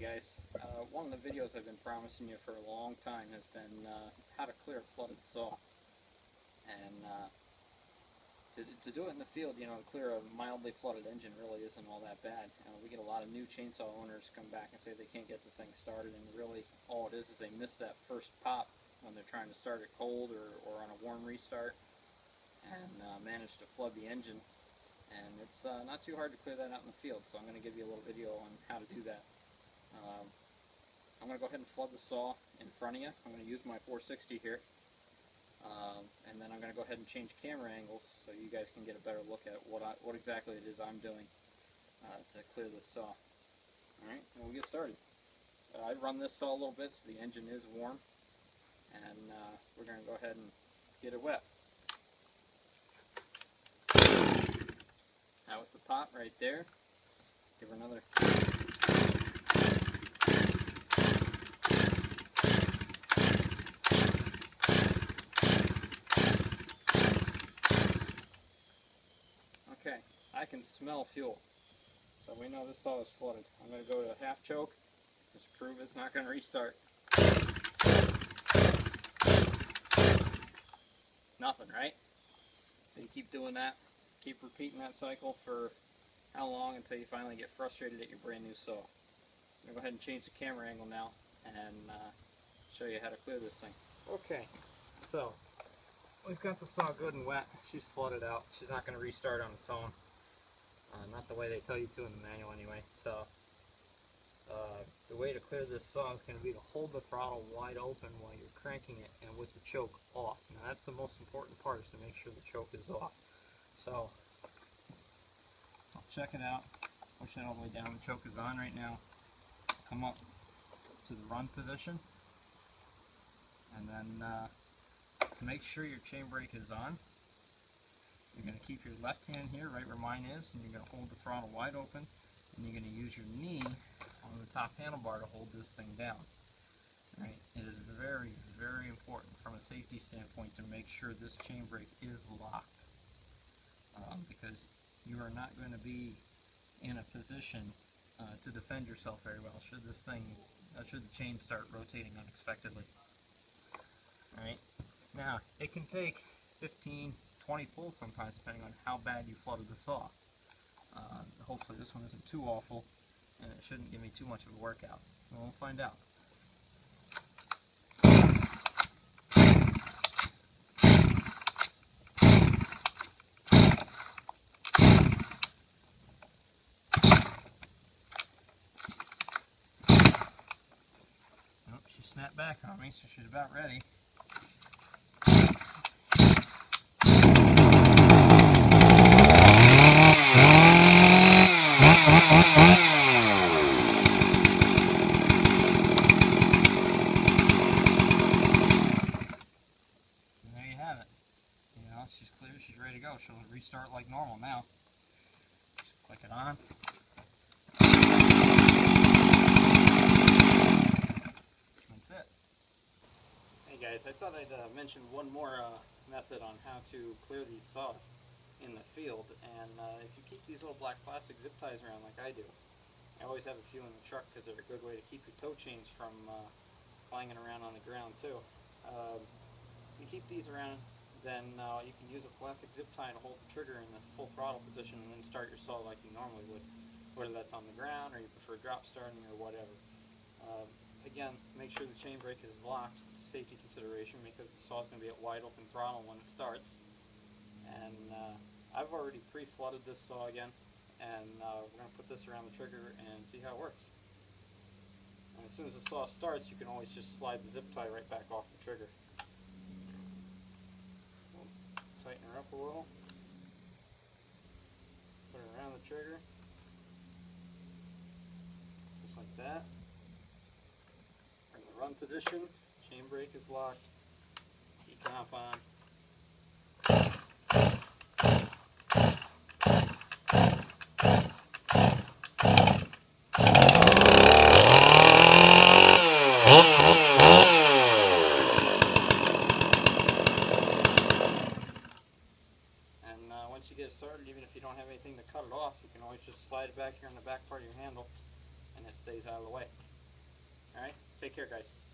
Guys. One of the videos I've been promising you for a long time has been how to clear a flooded saw. And to do it in the field, to clear a mildly flooded engine really isn't all that bad. We get a lot of new chainsaw owners come back and say they can't get the thing started, and really all it is they miss that first pop when they're trying to start it cold or on a warm restart and manage to flood the engine. And it's not too hard to clear that out in the field, so I'm going to give you a little video on how to do that. I'm going to go ahead and flood the saw in front of you. I'm going to use my 460 here. And then I'm going to go ahead and change camera angles so you guys can get a better look at what exactly it is I'm doing to clear this saw. Alright, and we'll get started. I run this saw a little bit so the engine is warm, and we're going to go ahead and get it wet. That was the pop right there. Give her another. Okay, I can smell fuel, so we know this saw is flooded. I'm going to go to a half choke just to prove it's not going to restart. Nothing, right? So you keep doing that, keep repeating that cycle for how long until you finally get frustrated at your brand new saw. I'm going to go ahead and change the camera angle now and show you how to clear this thing. Okay, so we've got the saw good and wet. She's flooded out. She's not going to restart on its own. Not the way they tell you to in the manual anyway. So the way to clear this saw is going to be to hold the throttle wide open while you're cranking it and with the choke off. Now that's the most important part, is to make sure the choke is off. So I'll check it out, push it all the way down. The choke is on right now. Come up to the run position, and then to make sure your chain brake is on, you're going to keep your left hand here right where mine is, and you're going to hold the throttle wide open, and you're going to use your knee on the top handlebar to hold this thing down. Right? It is very, very important from a safety standpoint to make sure this chain brake is locked, because you are not going to be in a position to defend yourself very well should the chain start rotating unexpectedly. Alright, now it can take 15, 20 pulls sometimes depending on how bad you flooded the saw. Hopefully this one isn't too awful, and it shouldn't give me too much of a workout. We'll find out. Nope, she snapped back on me, so she's about ready. She's clear, she's ready to go. She'll restart like normal now. Just click it on. That's it. Hey guys, I thought I'd mention one more method on how to clear these saws in the field. And if you keep these little black plastic zip ties around like I do, I always have a few in the truck because they're a good way to keep your toe chains from clanging around on the ground too. You keep these around, then you can use a plastic zip tie to hold the trigger in the full throttle position and then start your saw like you normally would, whether that's on the ground or you prefer drop starting or whatever. Again, make sure the chain brake is locked. It's a safety consideration because the saw is going to be at wide open throttle when it starts. And I've already pre-flooded this saw again, and we're going to put this around the trigger and see how it works. And as soon as the saw starts, you can always just slide the zip tie right back off the trigger. Tighten her up a little, put her around the trigger, just like that. We're in the run position, chain brake is locked, E-comp on. Once you get it started, even if you don't have anything to cut it off, you can always just slide it back here on the back part of your handle and it stays out of the way. Take care, guys.